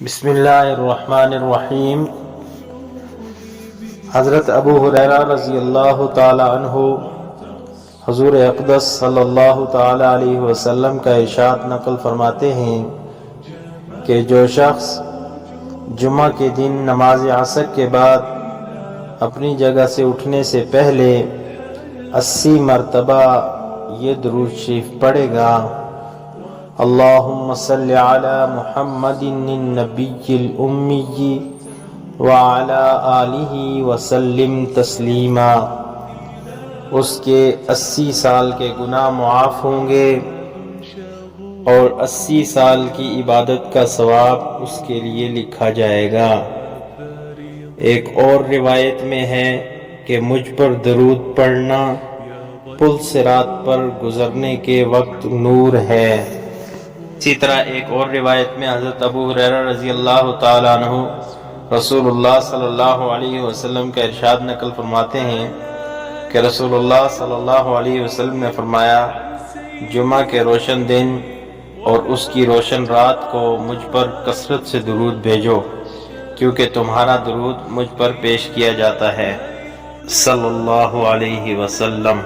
بسم اللہ الرحمن الرحیم۔ حضرت ابو ہریرہ رضی اللہ تعالی عنہ حضور اقدس صلی اللہ تعالی علیہ وسلم کا ارشاد نقل فرماتے ہیں کہ جو شخص جمعہ کے دن نماز عصر کے بعد اپنی جگہ سے اٹھنے سے پہلے 80 مرتبہ یہ درود شریف پڑھے گا: اللہم صلی علی محمد النبی الامی وعلی آلہ وسلم تسلیما، اس کے 80 سال کے گناہ معاف ہوں گے اور 80 سال کی عبادت کا ثواب اس کے لیے لکھا جائے گا۔ ایک اور روایت میں ہے کہ مجھ پر درود پڑھنا پل صراط پر گزرنے کے وقت نور ہے۔ اسی طرح ایک اور روایت میں حضرت ابو ہریرہ رضی اللہ تعالیٰ عنہ رسول اللہ صلی اللہ علیہ وسلم کا ارشاد نقل فرماتے ہیں کہ رسول اللہ صلی اللہ علیہ وسلم نے فرمایا: جمعہ کے روشن دن اور اس کی روشن رات کو مجھ پر کثرت سے درود بھیجو، کیونکہ تمہارا درود مجھ پر پیش کیا جاتا ہے، صلی اللہ علیہ وسلم۔